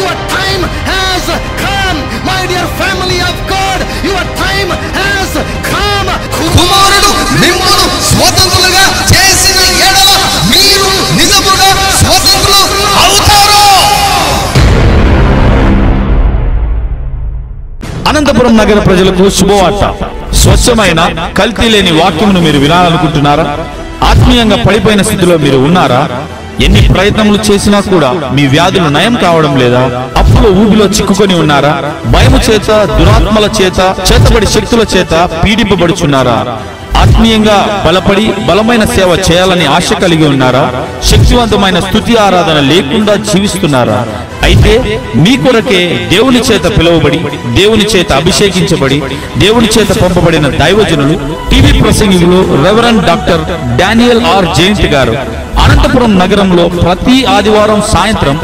your time has come. My dear family of God, your time has come. కుమారుడు మిమ్మల్ని స్వతంత్రులుగా చేసిన ఎడల మీరు నిజముగా స్వతంత్రులు అవుతారు. అనంతపురం నగర ప్రజలకు శుభవార్త. స్వచ్ఛమైన కల్తీ లేని వాక్యమును మీరు వినాలనుకుంటున్నారా? ఆత్మీయంగా పడిపోయిన స్థితిలో మీరు ఉన్నారా? ఎన్ని ప్రయత్నములు చేసినా కూడా మీ వ్యాధులు నయం కావడం లేదా? అప్పుల ఊబిలో చిక్కుకొని ఉన్నారా? భయము చేత, దురాత్మల చేత, చేతబడి శక్తుల చేత పీడింపబడుచున్నారా? ఆత్మీయంగా బలపడి బలమైన సేవ చేయాలని ఆశ కలిగి ఉన్నారా? శక్తివంతమైన స్తుతి ఆరాధన లేకుండా జీవిస్తున్నారా? అయితే మీ కొరకే దేవుని చేత పిలువబడి, దేవుని చేత అభిషేకించబడి, దేవుని చేత పంపబడిన దైవజనులు, టీవీ ప్రసంగికులు reverend doctor Daniel R Jayant గారు అనంతపురం నగరంలో ప్రతి ఆదివారం సాయంత్రం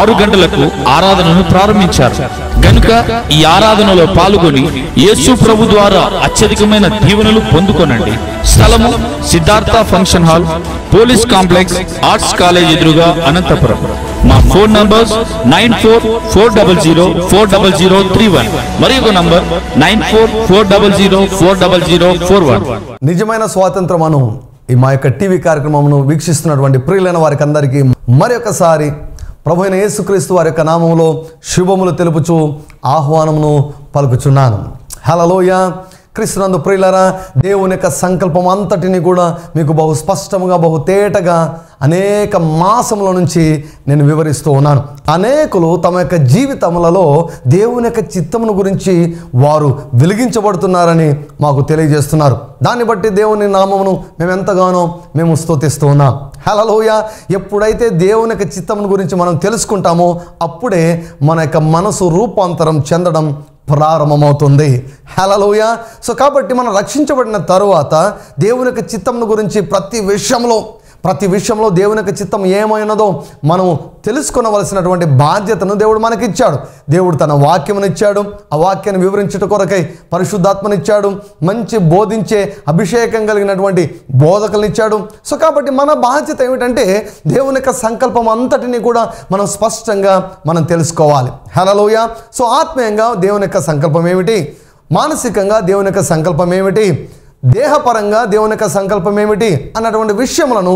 6 గంటలకు ఆరాధనను ప్రారంభించారు. గనుక ఈ ఆరాధనలో పాల్గొని యేసు ప్రభు ద్వారా అత్యధికమైన దీవెనలు పొందుకొనండి. స్థలము Siddhartha function hall, police complex, arts college ఎదురుగా, అనంతపురం. మా ఫోన్ నంబర్స్ 9440040031 మరియు నంబర్ 9440040041. నిజమైన స్వాతంత్రమును ఈ మా యొక్క టీవీ కార్యక్రమమును వీక్షిస్తున్నటువంటి ప్రియులైన వారికి అందరికీ మరి ఒకసారి ప్రభు అయిన యేసుక్రీస్తు వారి యొక్క నామములో శుభములు తెలుపుచు ఆహ్వానమును పలుకుచున్నాను. హల్లెలూయా. క్రీస్తునందు ప్రియులారా, దేవుని యొక్క సంకల్పం అంతటిని కూడా మీకు బహు స్పష్టంగా, బహు తేటగా అనేక మాసముల నుంచి నేను వివరిస్తూ ఉన్నాను. అనేకులు తమ యొక్క జీవితములలో దేవుని యొక్క చిత్తమును గురించి వారు వెలిగించబడుతున్నారని మాకు తెలియజేస్తున్నారు. దాన్ని బట్టి దేవుని నామమును మేము ఎంతగానో స్తుతిస్తూ ఉన్నాం. హల్లెలూయా. ఎప్పుడైతే దేవుని యొక్క చిత్తమును గురించి మనం తెలుసుకుంటామో అప్పుడే మన యొక్క మనసు రూపాంతరం చెందడం ప్రారంభమవుతుంది. హల్లెలూయా. సో కాబట్టి మనం రక్షించబడిన తరువాత దేవుని యొక్క చిత్తమును గురించి ప్రతి విషయంలో దేవుని యొక్క చిత్తం ఏమైనదో మనం తెలుసుకొనవలసినటువంటి బాధ్యతను దేవుడు మనకిచ్చాడు. దేవుడు తన వాక్యమునిచ్చాడు. ఆ వాక్యాన్ని వివరించుట కొరకై పరిశుద్ధాత్మనిచ్చాడు. మంచి బోధించే అభిషేకం కలిగినటువంటి బోధకులనిచ్చాడు. సో కాబట్టి మన బాధ్యత ఏమిటంటే దేవుని యొక్క సంకల్పం అంతటిని కూడా మనం స్పష్టంగా మనం తెలుసుకోవాలి. హల్లెలూయా. సో ఆత్మీయంగా దేవుని యొక్క సంకల్పం ఏమిటి, మానసికంగా దేవుని యొక్క సంకల్పం ఏమిటి, దేహపరంగా దేవుని యొక్క సంకల్పం ఏమిటి అన్నటువంటి విషయములను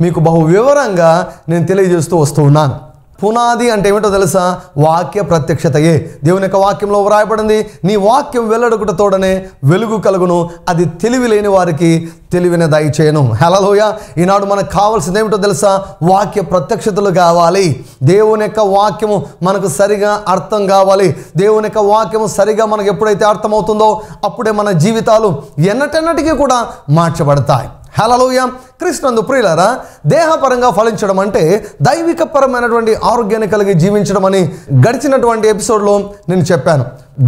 మీకు బహు వివరంగా నేను తెలియజేస్తూ వస్తూ ఉన్నాను. పునాది అంటే ఏమిటో తెలుసా? వాక్య ప్రత్యక్షతయే. దేవుని యొక్క వాక్యంలో వ్రాయబడింది, నీ వాక్యం వెల్లడుకుట తోడనే వెలుగు కలుగును, అది తెలివి లేని వారికి తెలివిని దయచేయను. హల్లెలూయా. ఈనాడు మనకు కావాల్సింది ఏమిటో తెలుసా? వాక్య ప్రత్యక్షతలు కావాలి. దేవుని యొక్క వాక్యము మనకు సరిగా అర్థం కావాలి. దేవుని యొక్క వాక్యము సరిగా మనకు ఎప్పుడైతే అర్థమవుతుందో అప్పుడే మన జీవితాలు ఎన్నటెన్నటికీ కూడా మార్చబడతాయి. హల్లెలూయా. క్రీస్తునందు ప్రియులారా, దేహపరంగా ఫలించడం అంటే దైవికపరమైనటువంటి ఆరోగ్యాన్ని కలిగి జీవించడం అని గడిచినటువంటి ఎపిసోడ్లో నేను చెప్పాను.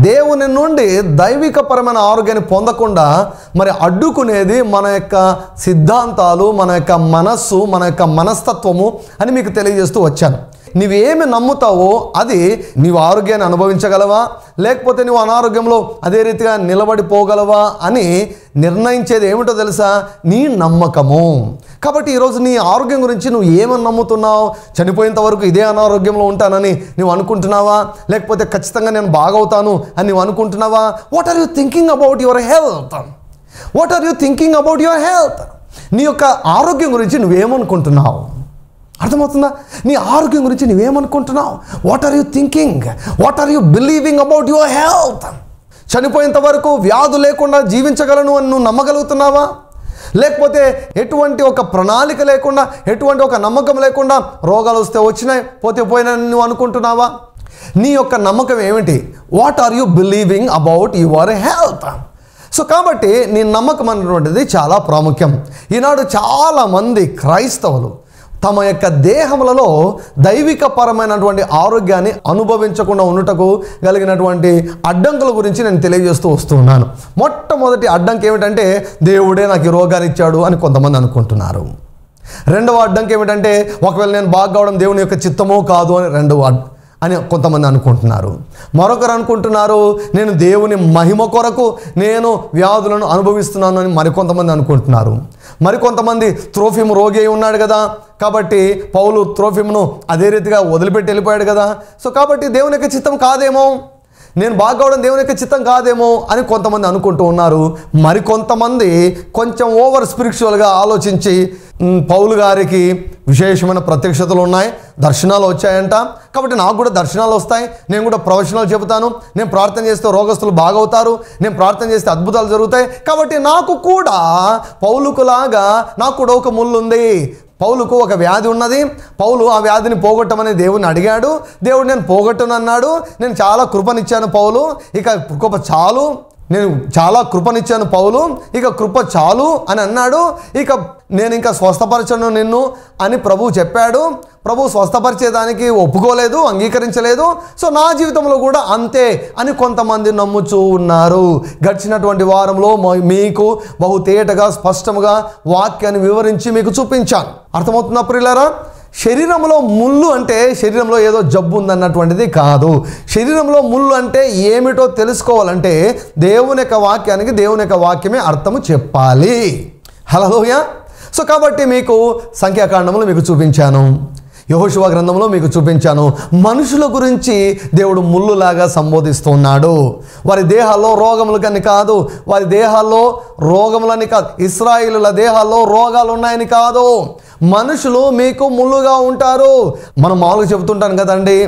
దేవుని నుండి దైవికపరమైన ఆరోగ్యాన్ని పొందకుండా మరి అడ్డుకునేది మన యొక్క సిద్ధాంతాలు, మన యొక్క మనస్సు, మన యొక్క మనస్తత్వము అని మీకు తెలియజేస్తూ వచ్చాను. నీవేమి నమ్ముతావో అది నీవు ఆరోగ్యాన్ని అనుభవించగలవా, లేకపోతే నువ్వు అనారోగ్యంలో అదే రీతిగా నిలబడిపోగలవా అని నిర్ణయించేది ఏమిటో తెలుసా? నీ నమ్మకము. కాబట్టి ఈరోజు నీ ఆరోగ్యం గురించి నువ్వు ఏమని నమ్ముతున్నావు? చనిపోయేంత వరకు ఇదే అనారోగ్యంలో ఉంటానని నువ్వు అనుకుంటున్నావా? లేకపోతే ఖచ్చితంగా నేను బాగవుతాను అని నువ్వు అనుకుంటున్నావా? What are you thinking about your health? What are you thinking about your health? నీ యొక్క ఆరోగ్యం గురించి నువ్వేమనుకుంటున్నావు? అర్థమవుతుందా? నీ ఆరోగ్యం గురించి నువ్వేమనుకుంటున్నావు? What are you thinking? What are you believing about your health? చనిపోయేంత వరకు వ్యాధి లేకుండా జీవించగలను అని నువ్వు నమ్మగలుగుతున్నావా? లేకపోతే ఎటువంటి ఒక ప్రణాళిక లేకుండా, ఎటువంటి ఒక నమ్మకం లేకుండా రోగాలు వస్తే వచ్చినాయి, పోతే పోయినాయని నువ్వు అనుకుంటున్నావా? నీ యొక్క నమ్మకం ఏమిటి? What are you believing about your health? So కాబట్టి నీ నమ్మకం అనేటువంటిది చాలా ప్రాముఖ్యం. ఈనాడు చాలామంది క్రైస్తవులు తమ యొక్క దేహములలో దైవికపరమైనటువంటి ఆరోగ్యాన్ని అనుభవించకుండా ఉండుటకు కలిగినటువంటి అడ్డంకుల గురించి నేను తెలియజేస్తూ వస్తున్నాను. మొట్టమొదటి అడ్డంకి ఏమిటంటే దేవుడే నాకు ఈ రోగాన్ని ఇచ్చాడు అని కొంతమంది అనుకుంటున్నారు. రెండవ అడ్డంకి ఏమిటంటే ఒకవేళ నేను బాగా కావడం దేవుని యొక్క చిత్తమో కాదు అని కొంతమంది అనుకుంటున్నారు. మరొకరు అనుకుంటున్నారు నేను దేవుని మహిమ కొరకు నేను వ్యాధులను అనుభవిస్తున్నాను అని మరికొంతమంది అనుకుంటున్నారు. మరికొంతమంది త్రోఫిము రోగి అయి ఉన్నాడు కదా, కాబట్టి పౌలు త్రోఫిమును అదే రీతిగా వదిలిపెట్టి వెళ్ళిపోయాడు కదా. సో కాబట్టి దేవుని యొక్క చిత్తం కాదేమో, నేను బాగవడం దేవుని యొక్క చిత్తం కాదేమో అని కొంతమంది అనుకుంటూ ఉన్నారు. మరికొంతమంది కొంచెం ఓవర్ స్పిరిచువల్గా ఆలోచించి పౌలు గారికి విశేషమైన ప్రత్యక్షతలు ఉన్నాయి, దర్శనాలు వచ్చాయంట, కాబట్టి నాకు కూడా దర్శనాలు వస్తాయి, నేను కూడా ప్రవచనాలు చెబుతాను, నేను ప్రార్థన చేస్తే రోగస్తులు బాగవుతారు, నేను ప్రార్థన చేస్తే అద్భుతాలు జరుగుతాయి, కాబట్టి నాకు కూడా పౌలుకులాగా నాకు కూడా ఒక ముళ్ళు ఉంది, పౌలుకు ఒక వ్యాధి ఉన్నది, పౌలు ఆ వ్యాధిని పోగొట్టమని దేవుని అడిగాడు, దేవుడు నేను పోగొట్టను అన్నాడు, నేను చాలా కృపనిచ్చాను పౌలు, ఇక కృప చాలు, నేను చాలా కృపనిచ్చాను పౌలు, ఇక కృప చాలు అని అన్నాడు, ఇక నేను ఇంకా స్వస్థపరచను నిన్ను అని ప్రభువు చెప్పాడు. ప్రభు స్వస్థపరిచేదానికి ఒప్పుకోలేదు, అంగీకరించలేదు. సో నా జీవితంలో కూడా అంతే అని కొంతమంది నమ్ముచూ ఉన్నారు. గడిచినటువంటి వారంలో మీకు బహు తేటగా స్పష్టంగా వాక్యాన్ని వివరించి మీకు చూపించాను. అర్థమవుతుందా ప్రియులారా? శరీరంలో ముళ్ళు అంటే శరీరంలో ఏదో జబ్బు ఉందన్నటువంటిది కాదు. శరీరంలో ముళ్ళు అంటే ఏమిటో తెలుసుకోవాలంటే దేవుని యొక్క వాక్యానికి దేవుని యొక్క వాక్యమే అర్థము చెప్పాలి. హల్లెలూయా. సో కాబట్టి మీకు సంఖ్యాకాండంలో మీకు చూపించాను, యెహోషువ గ్రంథంలో మీకు చూపించాను, మనుషుల గురించి దేవుడు ముళ్ళులాగా సంబోధిస్తున్నాడు. వారి దేహాల్లో రోగములు కానీ కాదు, వారి దేహాల్లో రోగములని కాదు, ఇశ్రాయేలుల దేహాల్లో రోగాలు ఉన్నాయని కాదు, మనుషులు మీకు ముళ్ళుగా ఉంటారు. మనం మామూలుగా చెబుతుంటాను కదండి,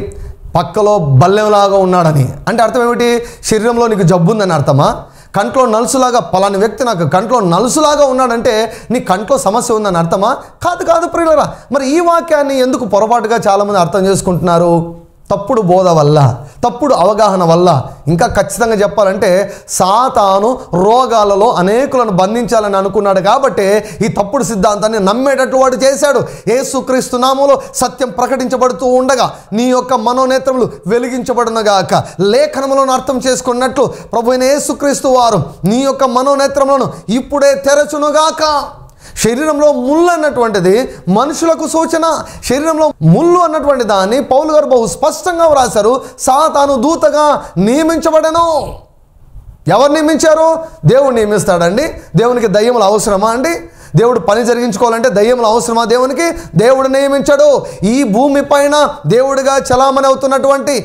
పక్కలో బల్లెంలాగా ఉన్నాడని. అంటే అర్థం ఏమిటి? శరీరంలో నీకు జబ్బు ఉందని అర్థమా? కంట్లో నలుసులాగా పలాని వ్యక్తి నాకు కంట్లో నలుసులాగా ఉన్నాడంటే నీ కంట్లో సమస్య ఉందని అర్థమా? కాదు ప్రియులారా. మరి ఈ వాక్యాన్ని ఎందుకు పొరపాటుగా చాలామంది అర్థం చేసుకుంటున్నారు? తప్పుడు బోధ వల్ల, తప్పుడు అవగాహన వల్ల. ఇంకా ఖచ్చితంగా చెప్పాలంటే సాతాను రోగాలలో అనేకులను బంధించాలని అనుకున్నాడు కాబట్టి ఈ తప్పుడు సిద్ధాంతాన్ని నమ్మేటట్టు వాడు చేశాడు. యేసుక్రీస్తు నామములో సత్యం ప్రకటించబడుతూ ఉండగా నీ యొక్క మనోనేత్రములు వెలిగించబడునగాక, లేఖనములను అర్థం చేసుకున్నట్లు ప్రభువైన యేసుక్రీస్తు వారు నీ యొక్క మనోనేత్రములను ఇప్పుడే తెరచునుగాక. శరీరంలో ముళ్ళు అన్నటువంటిది మనుషులకు సూచన. శరీరంలో ముళ్ళు అన్నటువంటి దాన్ని పౌలు గారు బహు స్పష్టంగా వ్రాశారు. సాతాను దూతగా నియమించబడను. ఎవరు నియమించారు? దేవుడు నియమిస్తాడండి. దేవునికి దయ్యములు అవసరమా అండి? దేవుడు పని జరిగించుకోవాలంటే దయ్యములు అవసరమా దేవునికి? దేవుడు నియమించాడు. ఈ భూమి పైన దేవుడిగా చలామణి అవుతున్నటువంటి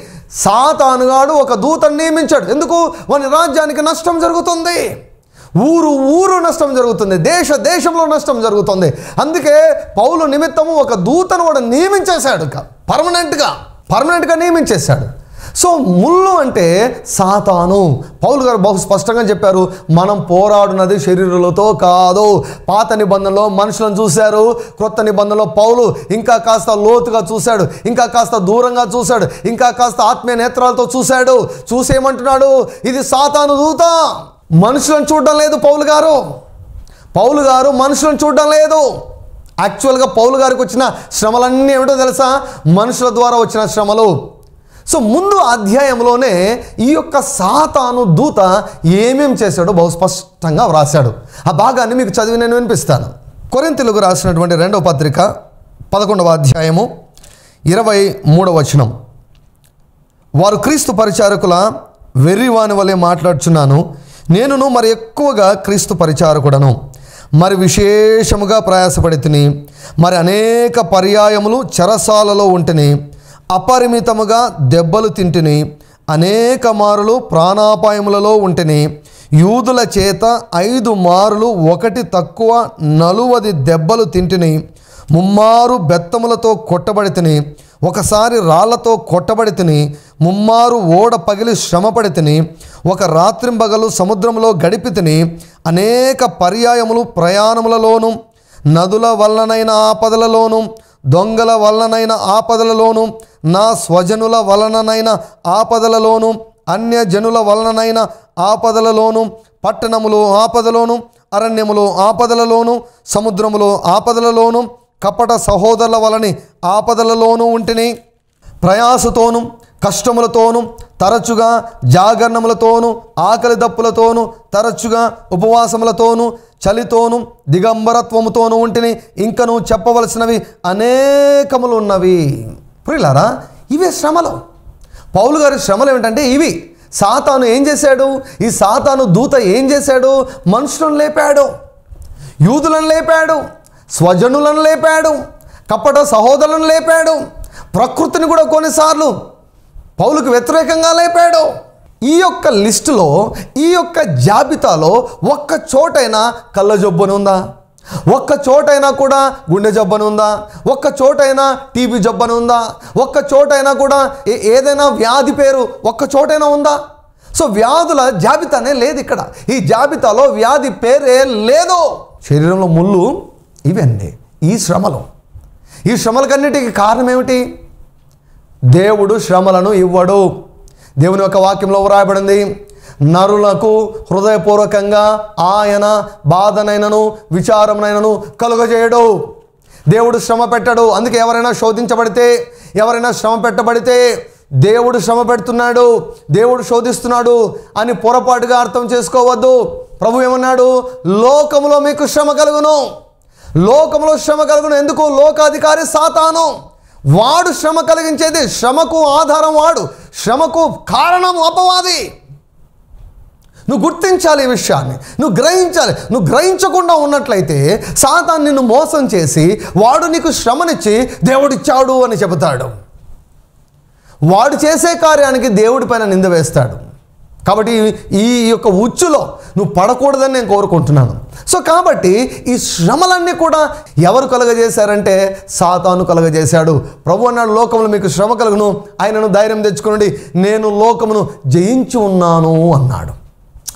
సాతానుగాడు ఒక దూతను నియమించాడు. ఎందుకు? వాని రాజ్యానికి నష్టం జరుగుతుంది, ఊరు నష్టం జరుగుతుంది, దేశంలో నష్టం జరుగుతుంది. అందుకే పౌలు నిమిత్తము ఒక దూతను కూడా నియమించేశాడు, పర్మనెంట్గా నియమించేశాడు. సో ముళ్ళు అంటే సాతాను. పౌలు గారు బహు స్పష్టంగా చెప్పారు, మనం పోరాడునది శరీరులతో కాదు. పాత నిబంధనలో మనుషులను చూశారు, క్రొత్త నిబంధనలో పౌలు ఇంకా కాస్త లోతుగా చూశాడు, ఇంకా కాస్త దూరంగా చూశాడు, ఇంకా కాస్త ఆత్మీయ నేత్రాలతో చూశాడు. చూసేమంటున్నాడు, ఇది సాతాను దూత. మనుషులను చూడడం లేదు పౌలు గారు మనుషులను చూడడం లేదు. యాక్చువల్గా పౌలు గారికి వచ్చిన శ్రమలన్నీ ఏమిటో తెలుసా? మనుషుల ద్వారా వచ్చిన శ్రమలు. సో ముందు అధ్యాయంలోనే ఈ యొక్క సాతాను దూత ఏమేం చేశాడో బహు స్పష్టంగా వ్రాశాడు. ఆ భాగాన్ని మీకు చదివి నేను వినిపిస్తాను. కొరింథీయులకు రాసినటువంటి 2వ పత్రిక 11వ అధ్యాయము 23వ వచనం. వారు క్రీస్తు పరిచారకుల వెర్రివాని వలె మాట్లాడుచున్నాను, నేనును మరి ఎక్కువగా క్రీస్తు పరిచారకుడను, మరి విశేషముగా ప్రయాసపడి తిని, మరి అనేక పర్యాయములు చెరసాలలో ఉంటిని, అపరిమితముగా దెబ్బలు తింటిని, అనేక మారులు ప్రాణాపాయములలో ఉంటిని, యూదుల చేత 5 మారులు ఒకటి తక్కువ 40 దెబ్బలు తింటిని, 3 మారు బెత్తములతో కొట్టబడి తిని, ఒకసారి రాళ్లతో కొట్టబడి తిని, 3 మారు ఓడ పగిలి శ్రమపడి తిని, ఒక రాత్రింబగలు సముద్రంలో గడిపి తిని, అనేక పర్యాయములు ప్రయాణములలోను, నదుల వలనైన ఆపదలలోను, దొంగల వలనైన ఆపదలలోను, నా స్వజనుల వలననైన ఆపదలలోను, అన్యజనుల వలననైన ఆపదలలోను, పట్టణములు ఆపదలోను, అరణ్యములు ఆపదలలోను, సముద్రములు ఆపదలలోను, కపట సహోదరుల వలని ఆపదలలోనూ ఉంటిని, ప్రయాసతోను కష్టములతోను, తరచుగా జాగరణములతోను, ఆకలి దప్పులతోను, తరచుగా ఉపవాసములతోను, చలితోను, దిగంబరత్వముతోను ఉంటిని, ఇంకను చెప్పవలసినవి అనేకములు ఉన్నవి. ప్రియులారా, ఇవే శ్రమలు. పౌలు గారి శ్రమలు ఏమిటంటే ఇవి. సాతాను ఏం చేశాడు? ఈ సాతాను దూత ఏం చేశాడు? మనుషులను లేపాడు. యూదులను లేపాడు, స్వజనులను లేపాడు, కపట సహోదరులను లేపాడు, ప్రకృతిని కూడా కొన్నిసార్లు పౌలుకు వ్యతిరేకంగా లేపాడు. ఈ యొక్క లిస్టులో, ఈ యొక్క జాబితాలో ఒక్క చోటైనా కళ్ళ జబ్బుని ఉందా? ఒక్క చోటైనా కూడా గుండె జబ్బని ఉందా? ఒక్క చోటైనా టీబీ జబ్బని ఉందా? ఒక్క చోటైనా కూడా ఏదైనా వ్యాధి పేరు ఒక్క చోటైనా ఉందా? సో వ్యాధుల జాబితానే లేదు ఇక్కడ. ఈ జాబితాలో వ్యాధి పేరే లేదు. శరీరంలో ముళ్ళు ఇవన్నీ ఈ శ్రమలకన్నిటికీ కారణం ఏమిటి? దేవుడు శ్రమలను ఇవ్వడు. దేవుని యొక్క వాక్యంలో వ్రాయబడింది, నరులకు హృదయపూర్వకంగా ఆయన బాధనైనను విచారమునైనను కలుగజేయడు. దేవుడు శ్రమ పెట్టడు. అందుకే ఎవరైనా శోధించబడితే, ఎవరైనా శ్రమ పెట్టబడితే దేవుడు శ్రమ పెడుతున్నాడు, దేవుడు శోధిస్తున్నాడు అని పొరపాటుగా అర్థం చేసుకోవద్దు. ప్రభు ఏమన్నాడు? లోకములో మీకు శ్రమ కలుగును. లోకములో శ్రమ కలుగును. ఎందుకు? లోకాధికారి సాతాను. వాడు శ్రమ కలిగించేది. శ్రమకు ఆధారం వాడు, శ్రమకు కారణం అపవాది. నువ్వు గుర్తించాలి ఈ విషయాన్ని, నువ్వు గ్రహించాలి. నువ్వు గ్రహించకుండా ఉన్నట్లయితే సాతాను నిన్ను మోసం చేసి వాడు నీకు శ్రమనిచ్చి దేవుడిచ్చాడు అని చెబుతాడు. వాడు చేసే కార్యానికి దేవుడి పైన నింద వేస్తాడు. కాబట్టి ఈ యొక్క ఉచ్చులో నువ్వు పడకూడదని నేను కోరుకుంటున్నాను. సో కాబట్టి ఈ శ్రమలన్నీ కూడా ఎవరు కలుగజేశారంటే సాతాను కలుగజేశాడు. ప్రభు అన్నాడు, లోకములో మీకు శ్రమ కలుగును, ఆయనను ధైర్యం తెచ్చుకోండి, నేను లోకమును జయించి ఉన్నాను అన్నాడు.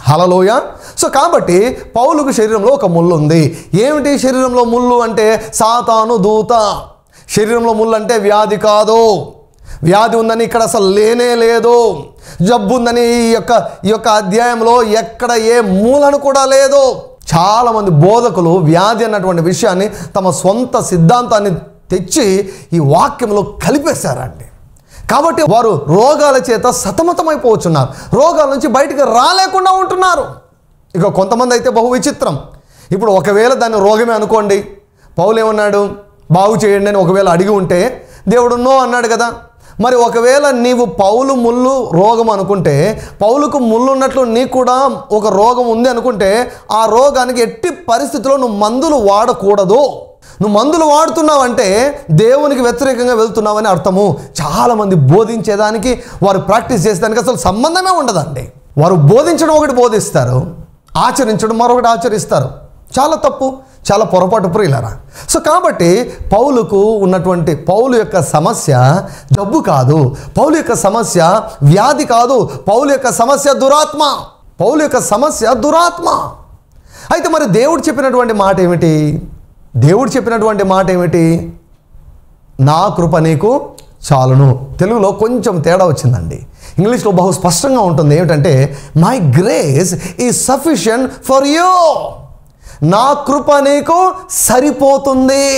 హల్లెలూయా. సో కాబట్టి పౌలుకు శరీరంలో ఒక ముళ్ళు ఉంది. ఏమిటి శరీరంలో ముళ్ళు అంటే? సాతాను దూత. శరీరంలో ముళ్ళు అంటే వ్యాధి కాదు. వ్యాధి ఉందని ఇక్కడ అసలు లేనే లేదు. జబ్బు ఉందని ఈ యొక్క అధ్యాయంలో ఎక్కడ ఏ మూలను కూడా లేదు. చాలామంది బోధకులు వ్యాధి అన్నటువంటి విషయాన్ని తమ సొంత సిద్ధాంతాన్ని తెచ్చి ఈ వాక్యంలో కలిపేశారండి. కాబట్టి వారు రోగాల చేత సతమతమైపోతున్నారు, రోగాల నుంచి బయటికి రాలేకుండా ఉంటున్నారు. ఇక కొంతమంది అయితే బహు విచిత్రం. ఇప్పుడు ఒకవేళ దాన్ని రోగమే అనుకోండి, పౌలు ఏమన్నాడు? బాగు చేయండి అని ఒకవేళ అడిగి ఉంటే దేవుడు నో అన్నాడు కదా. మరి ఒకవేళ నీవు పౌలు ముళ్ళు రోగం అనుకుంటే, పౌలుకు ముళ్ళు ఉన్నట్లు నీకు కూడా ఒక రోగం ఉంది అనుకుంటే, ఆ రోగానికి ఎట్టి పరిస్థితుల్లో నువ్వు మందులు వాడకూడదు. నువ్వు మందులు వాడుతున్నావంటే దేవునికి వ్యతిరేకంగా వెళ్తున్నావని అర్థము. చాలామంది బోధించేదానికి, వారు ప్రాక్టీస్ చేసేదానికి అసలు సంబంధమే ఉండదండి. వారు బోధించడం ఒకటి బోధిస్తారు, ఆచరించడం మరొకటి ఆచరిస్తారు. చాలా తప్పు, చాలా పొరపాటు ప్రియులారా. సో కాబట్టి పౌలుకు ఉన్నటువంటి పౌలు యొక్క సమస్య జబ్బు కాదు, పౌలు యొక్క సమస్య వ్యాధి కాదు, పౌలు యొక్క సమస్య దురాత్మ. పౌలు యొక్క సమస్య దురాత్మ. అయితే మరి దేవుడు చెప్పినటువంటి మాట ఏమిటి? దేవుడు చెప్పినటువంటి మాట ఏమిటి? నా కృప నీకు చాలును. తెలుగులో కొంచెం తేడా వచ్చిందండి, ఇంగ్లీష్లో బహు స్పష్టంగా ఉంటుంది. ఏమిటంటే my grace is sufficient for you. నా కృప నీకు సరిపోతుంది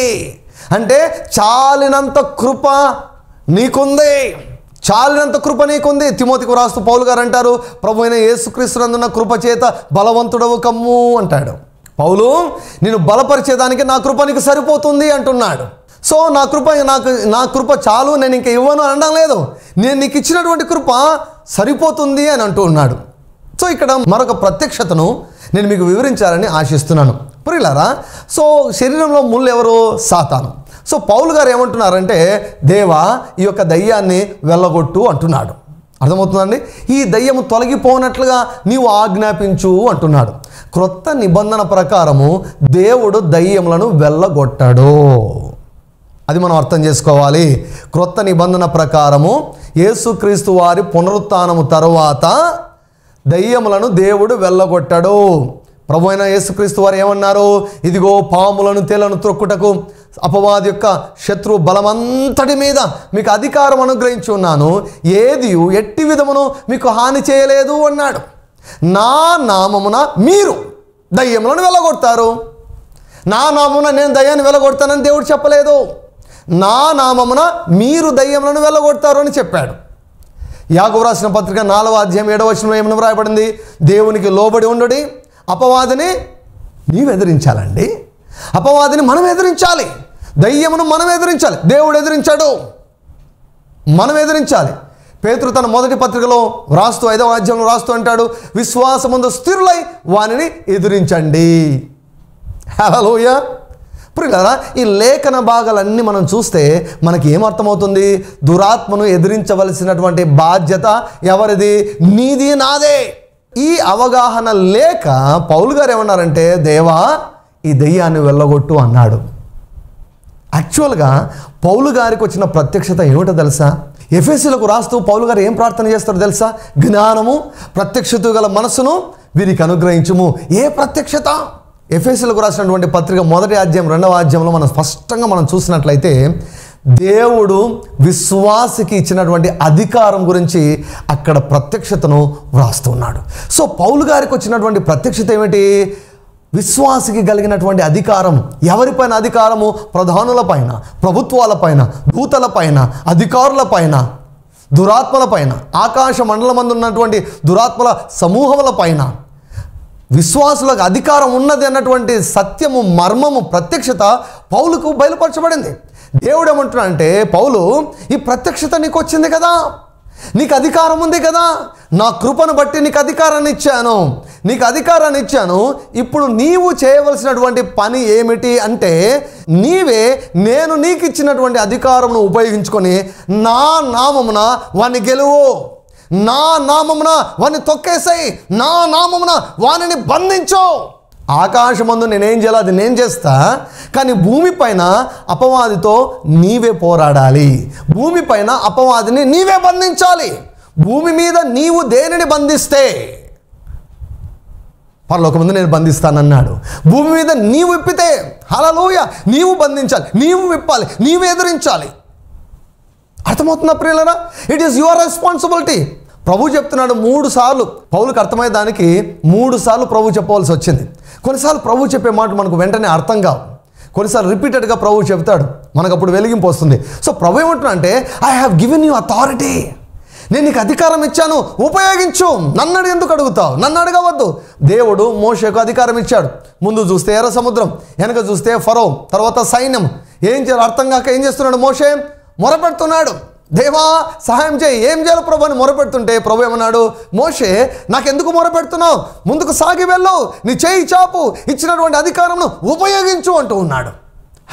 అంటే చాలినంత కృప నీకుంది, చాలినంత కృప నీకుంది. తిమోతికి రాస్తూ పౌలు గారు అంటారు, ప్రభు అయిన యేసుక్రీస్తునందున్న కృప చేత బలవంతుడవు కమ్ము అంటాడు. పౌలు నేను బలపరిచేదానికి నా కృప నీకు సరిపోతుంది అంటున్నాడు. సో నా కృప చాలు, నేను ఇంకా ఇవ్వను అనడం లేదు, నేను నీకు ఇచ్చినటువంటి కృప సరిపోతుంది అని అంటూ ఉన్నాడు. సో ఇక్కడ మరొక ప్రత్యక్షతను నేను మీకు వివరించాలని ఆశిస్తున్నాను ప్రియులారా. సో శరీరంలో ముళ్ళు ఎవరు? సాతాను. సో పౌలు గారు ఏమంటున్నారంటే, దేవా ఈ యొక్క దయ్యాన్ని వెళ్ళగొట్టు అంటున్నాడు. అర్థమవుతుందండి? ఈ దయ్యము తొలగిపోనట్లుగా నీవు ఆజ్ఞాపించు అంటున్నాడు. క్రొత్త నిబంధన ప్రకారము దేవుడు దయ్యములను వెళ్ళగొట్టాడు, అది మనం అర్థం చేసుకోవాలి. క్రొత్త నిబంధన ప్రకారము యేసుక్రీస్తు వారి పునరుత్థానము తరువాత దయ్యములను దేవుడు వెళ్ళగొట్టాడు. ప్రభు అయిన యేసుక్రీస్తు వారు ఏమన్నారు? ఇదిగో పాములను తేలను త్రొక్కుటకు అపవాది యొక్క శత్రు బలమంతటి మీద మీకు అధికారం అనుగ్రహించి ఉన్నాను, ఏది ఎట్టి విధమును మీకు హాని చేయలేదు అన్నాడు. నా నామమున మీరు దయ్యములను వెళ్ళగొడతారు. నా నామమున నేను దయ్యాన్ని వెళ్ళగొడతానని దేవుడు చెప్పలేదు. నా నామమున మీరు దయ్యములను వెళ్ళగొడతారు అని చెప్పాడు. యాకోబు రాసిన పత్రిక 4వ అధ్యాయం 7వ వచనంలో ఏమని వ్రాయబడింది? దేవునికి లోబడి ఉండడి, అపవాదిని నీవు ఎదిరించాలండి. అపవాదిని మనం ఎదిరించాలి, దయ్యమును మనం ఎదిరించాలి. దేవుడు ఎదిరించాడు, మనం ఎదిరించాలి. పేతురు తన మొదటి పత్రికలో రాస్తూ 5వ అధ్యాయంలో రాస్తూ అంటాడు, విశ్వాసమందు స్థిరులై వానిని ఎదిరించండి. హల్లెలూయా. ప్రియులారా, ఈ లేఖన భాగాలన్నీ మనం చూస్తే మనకి ఏమర్థమవుతుంది? దురాత్మను ఎదిరించవలసినటువంటి బాధ్యత ఎవరిది? నీది, నాదే. ఈ అవగాహన లేక పౌలు గారు ఏమన్నారంటే, దేవా ఈ దెయ్యాన్ని వెళ్ళగొట్టు అన్నాడు. యాక్చువల్గా పౌలు గారికి వచ్చిన ప్రత్యక్షత ఏమిటో తెలుసా? ఎఫెసీయులకు రాస్తూ పౌలు గారు ఏం ప్రార్థన చేస్తారో తెలుసా? జ్ఞానము, ప్రత్యక్షత గల మనసును వీరికి అనుగ్రహించుము. ఏ ప్రత్యక్షత? ఎఫెసీయులకు రాసినటువంటి పత్రిక 1వ అధ్యాయం 2వ అధ్యాయంలో మనం స్పష్టంగా మనం చూసినట్లయితే దేవుడు విశ్వాసికి ఇచ్చినటువంటి అధికారం గురించి అక్కడ ప్రత్యక్షతను వ్రాస్తున్నాడు. సో పౌలు గారికి వచ్చినటువంటి ప్రత్యక్షత ఏమిటి? విశ్వాసికి కలిగినటువంటి అధికారం. ఎవరిపైన అధికారము? ప్రధానులపైన, ప్రభుత్వాలపైన, దూతలపైన, అధికారులపైన, దురాత్మలపైన, ఆకాశ మండలమందు ఉన్నటువంటి దురాత్మల సమూహములపైన విశ్వాసులకు అధికారం ఉన్నది అన్నటువంటి సత్యము, మర్మము, ప్రత్యక్షత పౌలుకు బయలుపరచబడింది. దేవుడు ఏమంటున్నా అంటే, పౌలు ఈ ప్రత్యక్షత నీకు వచ్చింది కదా, నీకు అధికారం ఉంది కదా, నా కృపను బట్టి నీకు అధికారాన్ని ఇచ్చాను, నీకు అధికారాన్ని ఇచ్చాను. ఇప్పుడు నీవు చేయవలసినటువంటి పని ఏమిటి అంటే, నేను నీకు ఇచ్చినటువంటి అధికారమును ఉపయోగించుకొని నా నామమున వాని గెలువు, నా నామమున వాని తొక్కేసాయి, నా నామమున వానిని బంధించు. ఆకాశమందు నేనేం చేయాలి అది నేను చేస్తా, కానీ భూమిపైన అపవాదితో నీవే పోరాడాలి, భూమిపైన అపవాదిని నీవే బంధించాలి. భూమి మీద నీవు దేనిని బంధిస్తే పరలోకమందు నేను బంధిస్తానన్నాడు. భూమి మీద నీవు విప్పితే హల్లెలూయా నీవు బంధించాలి, నీవు విప్పాలి, నీవు ఎదిరించాలి. అర్థమవుతుందా ప్రియులారా? It is your responsibility. ప్రభు చెప్తున్నాడు 3 సార్లు. పౌలుకు అర్థమయ్యేదానికి 3 సార్లు ప్రభు చెప్పవలసి వచ్చింది. కొన్నిసార్లు ప్రభు చెప్పే మాట మనకు వెంటనే అర్థం కావు, కొన్నిసార్లు రిపీటెడ్గా ప్రభు చెప్తాడు, మనకు అప్పుడు వెలిగింపు వస్తుంది. సో ప్రభు ఏమంటున్నా అంటే, I have given you authority, నేను నీకు అధికారం ఇచ్చాను, ఉపయోగించు. నన్ను ఎందుకు అడుగుతావు? నన్ను అడగవద్దు. దేవుడు మోషేకు అధికారం ఇచ్చాడు. ముందు చూస్తే ఎర్ర సముద్రం, వెనక చూస్తే ఫరో, తర్వాత సైన్యం. ఏం చేయాలి అర్థం కాక ఏం చేస్తున్నాడు మోషే? మొరపెడుతున్నాడు, దేవా సహాయం చేయి. ఏం చేయాలి ప్రభు అని మొరపెడుతుంటే ప్రభు ఏమన్నాడు? మోషే నాకెందుకు మొరపెడుతున్నావు? ముందుకు సాగి వెళ్ళు, నీ చేయి చాపు, ఇచ్చినటువంటి అధికారంను ఉపయోగించు అంటూ ఉన్నాడు.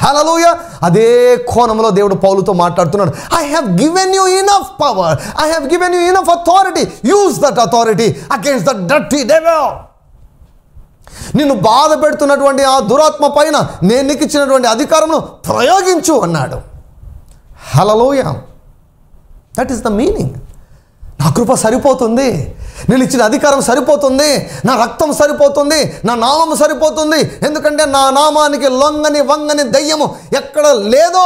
హల్లెలూయా. అదే కోణంలో దేవుడు పౌలుతో మాట్లాడుతున్నాడు. I have given you enough power, I have given you enough authority, use that authority against the dirty devil. నిన్ను బాధ పెడుతున్నటువంటి ఆ దురాత్మ పైన నేను నీకు ఇచ్చినటువంటి అధికారంను ప్రయోగించు అన్నాడు. Hallelujah. That is the meaning. నా కృప సరిపోతుంది, నేను ఇచ్చిన అధికారం సరిపోతుంది, నా రక్తం సరిపోతుంది, నా నామం సరిపోతుంది. ఎందుకంటే నా నామానికి లొంగని వంగని దయ్యము ఎక్కడ లేదో.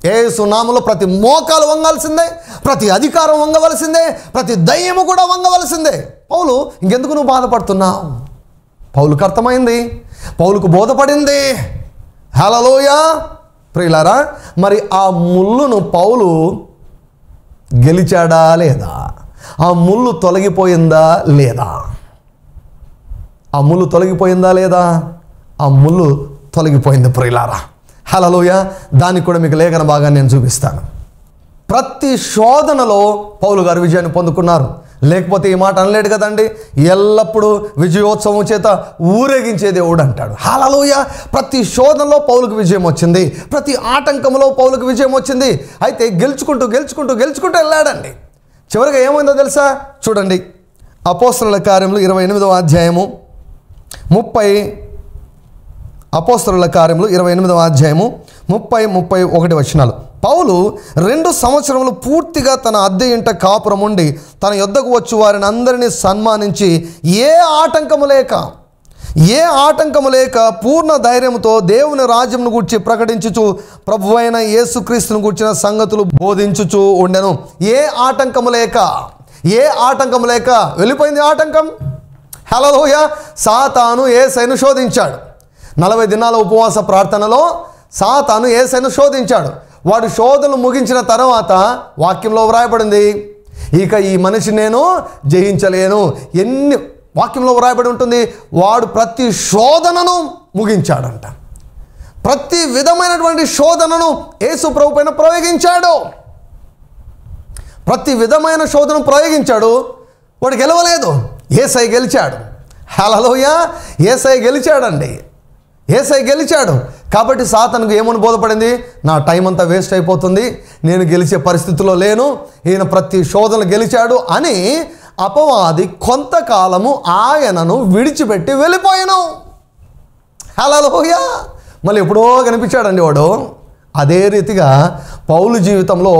యేసు నామములో ప్రతి మోకాలు వంగాల్సిందే, ప్రతి అధికారం వంగవలసిందే, ప్రతి దయ్యము కూడా వంగవలసిందే. పౌలు ఇంకెందుకు నువ్వు బాధపడుతున్నావు? పౌలుకు అర్థమైంది, పౌలుకు బోధపడింది. హల్లెలూయా. ప్రియులారా, మరి ఆ ముళ్ళును పౌలు గెలిచాడా లేదా? ఆ ముళ్ళు తొలగిపోయిందా లేదా? ఆ ముళ్ళు తొలగిపోయిందా లేదా? ఆ ముళ్ళు తొలగిపోయింది ప్రియులారా. హల్లెలూయా. దానికి కూడా మీకు లేఖన భాగాన్ని నేను చూపిస్తాను. ప్రతి శోధనలో పౌలు గారు విజయాన్ని పొందుకున్నారు. లేకపోతే ఈ మాట అనలేడు కదండి. ఎల్లప్పుడూ విజయోత్సవం చేత ఊరేగించే దేవుడు అంటాడు. హల్లెలూయా. ప్రతి శోధనలో పౌలుకు విజయం వచ్చింది, ప్రతి ఆటంకంలో పౌలుకు విజయం వచ్చింది. అయితే గెలుచుకుంటూ గెలుచుకుంటూ గెలుచుకుంటూ వెళ్ళాడండి. చివరిగా ఏమైందో తెలుసా? చూడండి, అపోస్తలుల కార్యములు 28వ అధ్యాయము 30 వచనాలు. పౌలు 2 సంవత్సరములు పూర్తిగా తన అద్దె ఇంట కాపురం ఉండి తన యొద్దకు వచ్చి వారిని అందరినీ సన్మానించి ఏ ఆటంకము లేక పూర్ణ ధైర్యముతో దేవుని రాజ్యమును గూర్చి ప్రకటించుచు ప్రభువైన యేసుక్రీస్తును గూర్చిన సంగతులు బోధించుచు ఉండెను. ఏ ఆటంకము లేక వెళ్ళిపోయింది ఆటంకం. హల్లెలూయా. సాతాను యేసయ్యను శోధించాడు. 40 దినాల ఉపవాస ప్రార్థనలో సాతాను యేసయ్యను శోధించాడు. వాడు శోధనలు ముగించిన తర్వాత వాక్యంలో వ్రాయబడింది, ఇక ఈ మనిషి నేను జయించలేను. ఎన్ని వాక్యంలో వ్రాయబడి ఉంటుంది? వాడు ప్రతి శోధనను ముగించాడంట. ప్రతి విధమైనటువంటి శోధనను యేసు ప్రభు పైన ప్రయోగించాడు. ప్రతి విధమైన శోధన ప్రయోగించాడు. వాడు గెలవలేదు, యేసయ్య గెలిచాడు. హల్లెలూయా. యేసయ్య గెలిచాడండి. యేసయ్య గెలిచాడు కాబట్టి సాతానుకు ఏమని బోధపడింది? నా టైం అంతా వేస్ట్ అయిపోతుంది, నేను గెలిచే పరిస్థితిలో లేను, ఈయన ప్రతి శోధన గెలిచాడు అని అపవాది కొంతకాలము ఆయనను విడిచిపెట్టి వెళ్ళిపోయాను. హల్లెలూయా. మళ్ళీ ఎప్పుడో కనిపించాడండి వాడు. అదే రీతిగా పౌలు జీవితంలో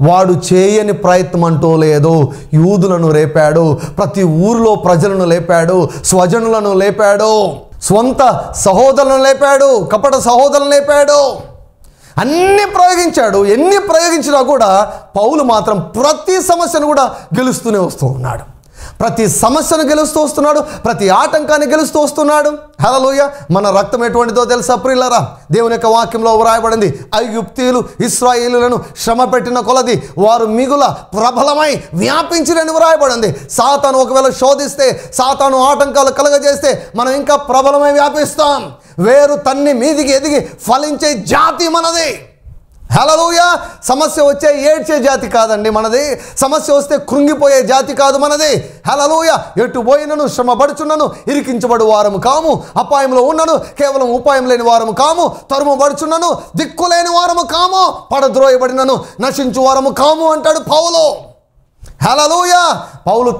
వాడు చేయని ప్రయత్నం అంటూ లేదు. యూదులను లేపాడు, ప్రతి ఊరిలో ప్రజలను లేపాడు, స్వజనులను లేపాడు, స్వంత సహోదరులను లేపాడు, కపట సహోదరులను లేపాడు, అన్నీ ప్రయోగించాడు. ఎన్ని ప్రయోగించినా కూడా పౌలు మాత్రం ప్రతి సమస్యను కూడా గెలుస్తూనే వస్తూ ఉన్నాడు. ప్రతి సమస్యను గెలుస్తూ వస్తున్నాడు, ప్రతి ఆటంకాన్ని గెలుస్తూ వస్తున్నాడు. హల్లెలూయా. మన రక్తం ఎటువంటిదో తెలుసా ప్రియులారా? దేవుని యొక్క వాక్యంలో వ్రాయబడింది, ఐగుప్తీయులు ఇశ్రాయేలులను శ్రమ పెట్టిన కొలది వారు మిగుల ప్రబలమై వ్యాపించిరని వ్రాయబడింది. సాతాను ఒకవేళ శోధిస్తే, సాతాను ఆటంకాలు కలుగజేస్తే మనం ఇంకా ప్రబలమై వ్యాపిస్తాం. వేరు తన్ని మీదికి ఎదిగి ఫలించే జాతి మనది. హల్లెలూయా. సమస్య వచ్చే ఏడ్చే జాతి కాదండి మనది. సమస్య వస్తే కృంగిపోయే జాతి కాదు మనది. హల్లెలూయా. ఎటు పోయినను శ్రమపడుచున్నను ఇరికించబడు వారము కాము, అపాయంలో ఉన్నను కేవలం ఉపాయం లేని వారము కాము, తరుమబడుచున్నను దిక్కులేని వారము కాము, పడద్రోయబడినను నశించు వారము కాము అంటాడు పౌలు. హల్లెలూయా. పౌలు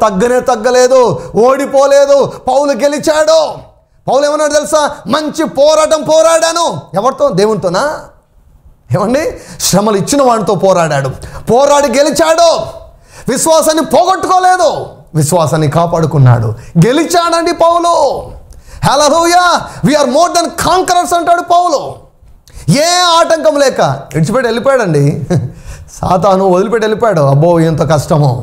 తగ్గలేదు, ఓడిపోలేదు, పౌలు గెలిచాడు. పౌలు ఏమన్నాడు తెలుసా? మంచి పోరాటం పోరాడాను. ఎవరితో? దేవునితోనా? ఏమండి? శ్రమలు ఇచ్చిన వాడితో పోరాడాడు, పోరాడి గెలిచాడు. విశ్వాసాన్ని పోగొట్టుకోలేదు, విశ్వాసాన్ని కాపాడుకున్నాడు, గెలిచాడండి పౌలు. హల్లెలూయా. వీఆర్ మోర్ దెన్ కాంకరర్స్ అంటాడు పౌలు. ఏ ఆటంకం లేక విడిచిపెట్టి వెళ్ళిపోయాడండి. సాతాను వదిలిపెట్టి వెళ్ళిపోయాడు. అబ్బో ఎంత కష్టమో.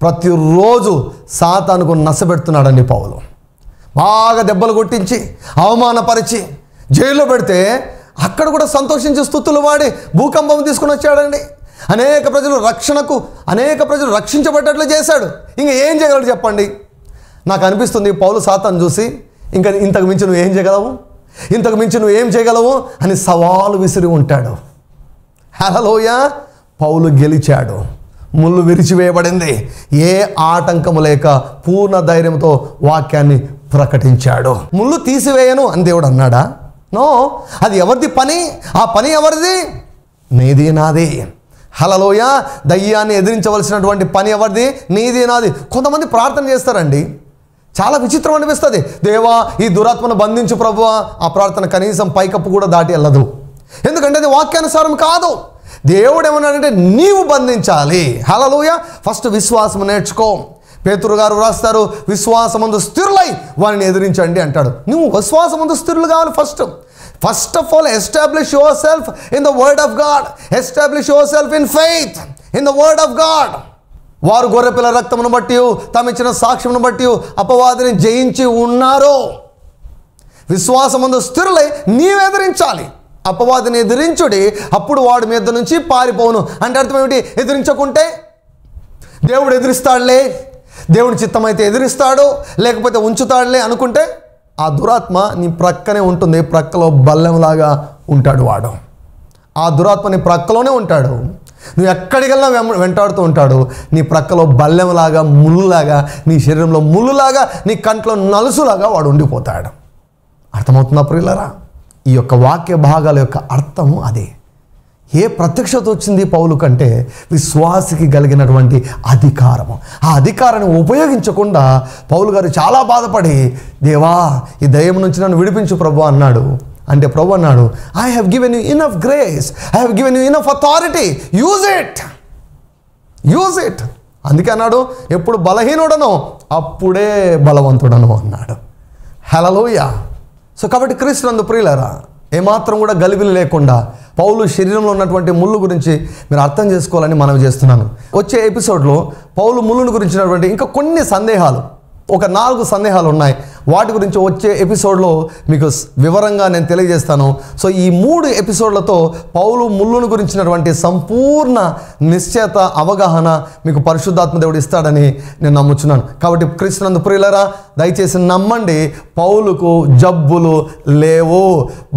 ప్రతిరోజు సాతానుకు నసపెడుతున్నాడండి పౌలు. బాగా దెబ్బలు కొట్టించి అవమానపరిచి జైల్లో పెడితే అక్కడ కూడా సంతోషించి స్తుతులు వాడి భూకంపం తీసుకుని వచ్చాడండి. అనేక ప్రజలు రక్షించబడ్డట్లు చేశాడు. ఇంకా ఏం చేయగలడు చెప్పండి? నాకు అనిపిస్తుంది పౌలు సాతాను చూసి, ఇంకా ఇంతకు మించి నువ్వు ఏం చేయగలవు, ఇంతకు మించి నువ్వు ఏం చేయగలవు అని సవాలు విసిరి ఉంటాడు. హల్లెలూయా. పౌలు గెలిచాడు, ముళ్ళు విరిచివేయబడింది, ఏ ఆటంకము లేక పూర్ణ ధైర్యంతో వాక్యాన్ని ప్రకటించాడు. ముళ్ళు తీసివేయను అని దేవుడు అన్నాడా? నో. అది ఎవరిది పని? ఆ పని ఎవరిది? నీది నాది. హల్లెలూయా. దయ్యాన్ని ఎదిరించవలసినటువంటి పని ఎవరిది? నీది నాది. కొంతమంది ప్రార్థన చేస్తారండి, చాలా విచిత్రం అనిపిస్తుంది. దేవా ఈ దురాత్మను బంధించు ప్రభువా. ఆ ప్రార్థన కనీసం పైకప్పు కూడా దాటి వెళ్ళదు. ఎందుకంటే అది వాక్యానుసారం కాదు. దేవుడు ఏమన్నాడంటే నీవు బంధించాలి. హల్లెలూయా. ఫస్ట్ విశ్వాసం నేర్చుకో. పేతురు గారు రాస్తారు, విశ్వాసమందు స్థిరులై వారిని ఎదిరించండి అంటాడు. నువ్వు విశ్వాసమందు స్థిరులు కావాలి. First of all establish your self in the word of God. Establish your self in faith in the word of God. వారు గొర్రెపిల్ల రక్తమును బట్టి తమిచ్చిన సాక్ష్యమును బట్టి అపవాదిని జయించి ఉన్నారు. విశ్వాసమందు స్థిరులై నీవు ఎదిరించాలి. అపవాదిని ఎదిరించుడి, అప్పుడు వాడి మీద నుంచి పారిపోను. అంటే అర్థం ఏమిటి? ఎదిరించకుంటే దేవుడు ఎదిరిస్తాడులే, దేవుని చిత్తమైతే ఎదిరిస్తాడు, లేకపోతే ఉంచుతాడులే అనుకుంటే ఆ దురాత్మ నీ ప్రక్కనే ఉంటుంది. ప్రక్కలో బల్లెంలాగా ఉంటాడు వాడు. ఆ దురాత్మ నీ ప్రక్కలోనే ఉంటాడు. నువ్వు ఎక్కడికి వెళ్ళినా వెంటాడుతూ ఉంటాడు. నీ ప్రక్కలో బల్లెంలాగా, ముళ్ళులాగా, నీ శరీరంలో ముళ్ళులాగా, నీ కంట్లో నలుసులాగా వాడు ఉండిపోతాడు. అర్థమవుతుందా ప్రియులారా? ఈ యొక్క వాక్య భాగాల యొక్క అర్థం అదే. ఏ ప్రత్యక్షత వచ్చింది పౌలు కంటే? విశ్వాసికి కలిగినటువంటి అధికారము. ఆ అధికారాన్ని ఉపయోగించకుండా పౌలు గారు చాలా బాధపడి, దేవా ఈ దయ్యం నుంచి నన్ను విడిపించు ప్రభు అన్నాడు. అంటే ప్రభు అన్నాడు, I have given you enough grace, I have given you enough authority, use it. అందుకే అన్నాడు, ఎప్పుడు బలహీనుడనో అప్పుడే బలవంతుడను అన్నాడు. హల్లెలూయా. సో కాబట్టి క్రీస్తునందు ప్రియులారా, ఏమాత్రం కూడా గలిబిలి లేకుండా పౌలు శరీరంలో ఉన్నటువంటి ముళ్ళు గురించి మీరు అర్థం చేసుకోవాలని మనవి చేస్తున్నాను. వచ్చే ఎపిసోడ్లో పౌలు ముళ్ళును గురించినటువంటి ఇంకా కొన్ని సందేహాలు, ఒక 4 సందేహాలు ఉన్నాయి. వాటి గురించి వచ్చే ఎపిసోడ్లో మీకు వివరంగా నేను తెలియజేస్తాను. సో ఈ 3 ఎపిసోడ్లతో పౌలు ముళ్ళును గురించినటువంటి సంపూర్ణ నిశ్చయత, అవగాహన మీకు పరిశుద్ధాత్మ దేవుడు ఇస్తాడని నేను నమ్ముచున్నాను. కాబట్టి క్రీస్తునందు ప్రియులారా, దయచేసి నమ్మండి, పౌలుకు జబ్బులు లేవు.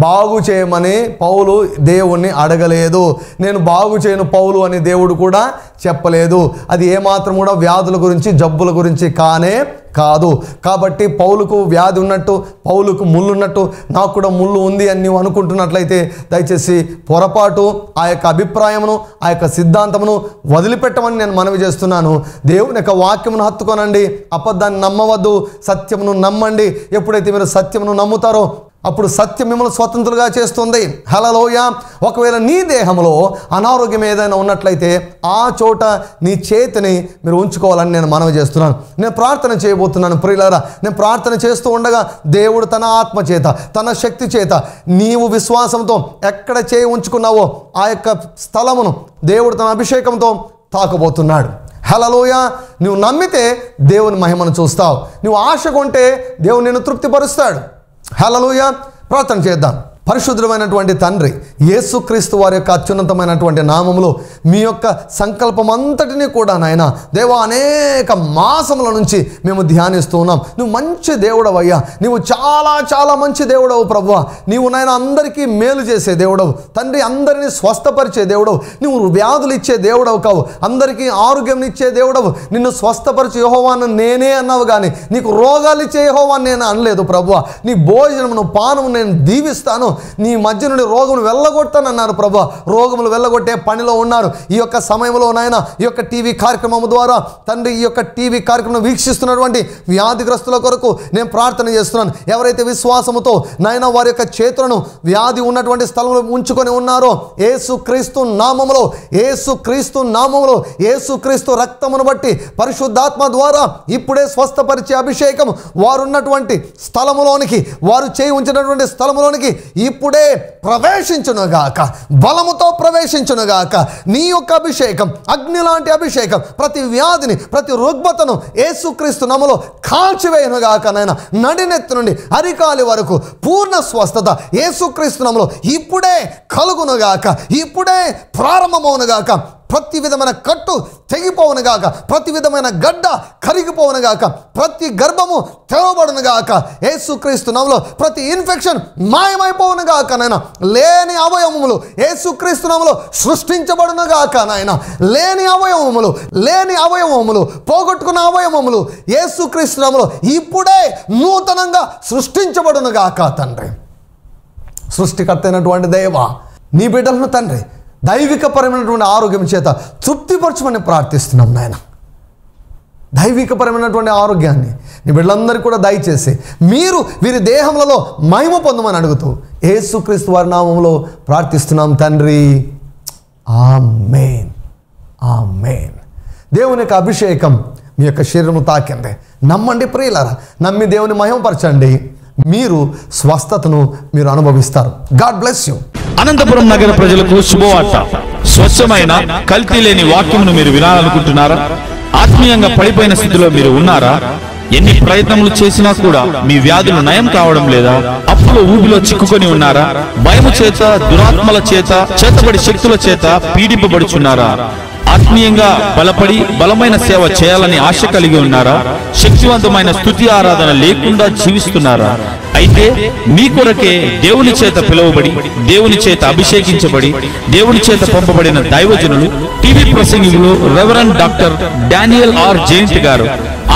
బాగు చేయమని పౌలు దేవుణ్ణి అడగలేదు. నేను బాగు చేయను పౌలు అని దేవుడు కూడా చెప్పలేదు. అది ఏమాత్రం కూడా వ్యాధుల గురించి, జబ్బుల గురించి కానే కాదు. కాబట్టి పౌలుకు వ్యాధి ఉన్నట్టు, పౌలుకు ముళ్ళు ఉన్నట్టు నాకు కూడా ముళ్ళు ఉంది అని నువ్వు అనుకుంటున్నట్లయితే దయచేసి పొరపాటు. ఆ యొక్క అభిప్రాయమును, ఆ యొక్క సిద్ధాంతమును వదిలిపెట్టమని నేను మనవి చేస్తున్నాను. దేవుని యొక్క వాక్యమును హత్తుకోనండి, అబద్ధాన్ని నమ్మవద్దు, సత్యమును నమ్మండి. ఎప్పుడైతే మీరు సత్యమును నమ్ముతారో అప్పుడు సత్యం మిమ్మల్ని స్వతంత్రులుగా చేస్తుంది. హల్లెలూయా. ఒకవేళ నీ దేహంలో అనారోగ్యం ఏదైనా ఉన్నట్లయితే ఆ చోట నీ చేతిని మీరు ఉంచుకోవాలని నేను మనవి చేస్తున్నాను. నేను ప్రార్థన చేయబోతున్నాను ప్రియులారా. నేను ప్రార్థన చేస్తూ ఉండగా దేవుడు తన ఆత్మ చేత, తన శక్తి చేత నీవు విశ్వాసంతో ఎక్కడ చేయి ఉంచుకున్నావో ఆ యొక్క స్థలమును దేవుడు తన అభిషేకంతో తాకబోతున్నాడు. హల్లెలూయా. నువ్వు నమ్మితే దేవుని మహిమను చూస్తావు. నువ్వు ఆశ కొంటే దేవుడు నిన్ను తృప్తిపరుస్తాడు. హల్లెలూయా. ప్రార్థన చేద్దాం. పరిశుద్ధమైనటువంటి తండ్రి, యేసుక్రీస్తు వారి యొక్క అత్యున్నతమైనటువంటి నామములో మీ యొక్క సంకల్పం అంతటినీ కూడా నాయన దేవా అనేక మాసముల నుంచి మేము ధ్యానిస్తూ ఉన్నాం. నువ్వు మంచి దేవుడవయ్యా, నువ్వు చాలా చాలా మంచి దేవుడవు ప్రభువా. నీవు నాయన అందరికీ మేలు చేసే దేవుడవు తండ్రి, అందరినీ స్వస్థపరిచే దేవుడవు. నువ్వు వ్యాధులు ఇచ్చే దేవుడవు కావు, అందరికీ ఆరోగ్యం ఇచ్చే దేవుడవు. నిన్ను స్వస్థపరిచే యెహోవాను నేనే అన్నావు, కానీ నీకు రోగాలు ఇచ్చే యెహోవాను నేను అనలేదు ప్రభువా. నీ భోజనమును పానము నేను దీవిస్తాను, నీ మధ్య నుండి రోగమును వెళ్ళగొట్టానన్నారు ప్రభా. రోగములు వెళ్ళగొట్టే పనిలో ఉన్నారు. ఈ యొక్క సమయంలో నాయన ఈ యొక్క టీవీ కార్యక్రమం ద్వారా తండ్రి, ఈ యొక్క టీవీ కార్యక్రమం వీక్షిస్తున్నటువంటి వ్యాధిగ్రస్తుల కొరకు నేను ప్రార్థన చేస్తున్నాను. ఎవరైతే విశ్వాసముతో నాయన వారి యొక్క చేతులను వ్యాధి ఉన్నటువంటి స్థలంలో ఉంచుకొని ఉన్నారో యేసుక్రీస్తు నామములో, యేసుక్రీస్తు నామములో, యేసుక్రీస్తు రక్తమును బట్టి పరిశుద్ధాత్మ ద్వారా ఇప్పుడే స్వస్థపరిచే అభిషేకం వారున్నటువంటి స్థలములోనికి, వారు చేయి ఉంచినటువంటి స్థలములోనికి ఇప్పుడే ప్రవేశించునుగాక, బలముతో ప్రవేశించునుగాక. నీ యొక్క అభిషేకం అగ్ని లాంటి అభిషేకం ప్రతి వ్యాధిని, ప్రతి రుగ్మతను యేసుక్రీస్తు నామములో కాల్చివేయునుగాక. నాయన నడినెత్తి నుండి అరికాలి వరకు పూర్ణ స్వస్థత యేసుక్రీస్తు నామములో ఇప్పుడే కలుగునుగాక, ఇప్పుడే ప్రారంభమవునుగాక. ప్రతి విధమైన కట్టు తెగిపోవునుగాక, ప్రతి విధమైన గడ్డ కరిగిపోవునుగాక, ప్రతి గర్భము తెరవబడునుగాక. యేసుక్రీస్తు నామములో ప్రతి ఇన్ఫెక్షన్ మాయమైపోవునుగాక. నాయన లేని అవయవములు యేసుక్రీస్తు నామములో సృష్టించబడునుగాక. నాయన లేని అవయవములు, పోగొట్టుకున్న అవయవములు యేసుక్రీస్తు నామములో ఇప్పుడే నూతనంగా సృష్టించబడునుగాక. తండ్రి, సృష్టికర్త అయినటువంటి దేవా, నీ బిడ్డలను తండ్రి దైవికపరమైనటువంటి ఆరోగ్యం చేత తృప్తిపరచమని ప్రార్థిస్తున్నాం నాయన. దైవికపరమైనటువంటి ఆరోగ్యాన్ని నీ బిడ్డలందరికీ కూడా దయచేసి మీరు వీరి దేహములలో మహిమ పొందమని అడుగుతూ యేసుక్రీస్తు వారి నామములో ప్రార్థిస్తున్నాం తండ్రి. ఆమేన్, ఆమేన్. దేవుని యొక్క అభిషేకం మీ యొక్క శరీరము తాకింది. నమ్మండి ప్రియులారా, నమ్మి దేవుని మహిమపరచండి. మీరు స్వస్థతను మీరు అనుభవిస్తారు. God bless you. అనంతపురం నగర ప్రజలకు శుభవార్త. స్వచ్ఛమైన కల్తీ లేని వాక్యమును మీరు వినాలనుకుంటున్నారా? ఆత్మీయంగా పడిపోయిన స్థితిలో మీరు ఉన్నారా? ఎన్ని ప్రయత్నములు చేసినా కూడా మీ వ్యాధులు నయం కావడం లేదా? అప్పులో ఊబిలో చిక్కుకొని ఉన్నారా? భయము చేత, దురాత్మల చేత, చేతబడి శక్తుల చేత పీడింపబడుచున్నారా? ఆత్మీయంగా బలపడి బలమైన సేవ చేయాలని ఆశ కలిగి ఉన్నారా? శక్తివంతమైన స్తుతి ఆరాధన లేకుండా జీవిస్తున్నారా? అయితే మీ కొరకే దేవుని చేత పిలువబడి, దేవుని చేత అభిషేకించబడి, దేవుని చేత పంపబడిన దైవజనులు, టీవీ ప్రసంగికులు reverend doctor Daniel R Jayant గారు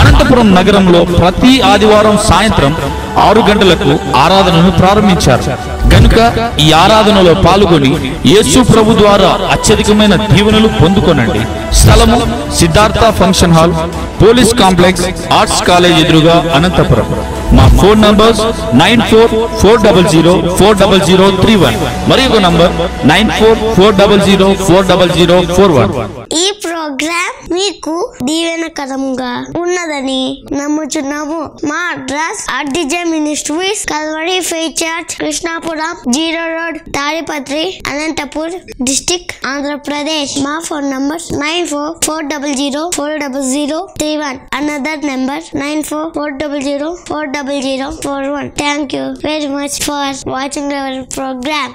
అనంతపురం నగరంలో ప్రతి ఆదివారం సాయంత్రం 6 గంటలకు ఆరాధనను ప్రారంభించారు. గనుక ఈ ఆరాధనలో పాల్గొని యేసు ప్రభు ద్వారా అత్యధికమైన దీవెనలు పొందుకొనండి. స్థలము Siddhartha function hall, police complex, arts college ఎదురుగా, అనంతపురం. మా ఫోన్ నంబర్స్ 9440040031 మరియు నంబర్ 9440040041. ఈ ప్రోగ్రామ్ మీకు దీవెనకరంగా ఉన్నదని నమ్ముచున్నాము. మా address RDJ Ministries, Calvary Faith Church, Krishnapuram 0 road, Tadipatri, Anantapur district, Andhra Pradesh. మా phone number 9440040031. Another number 9440040041. Thank you very much for watching our program.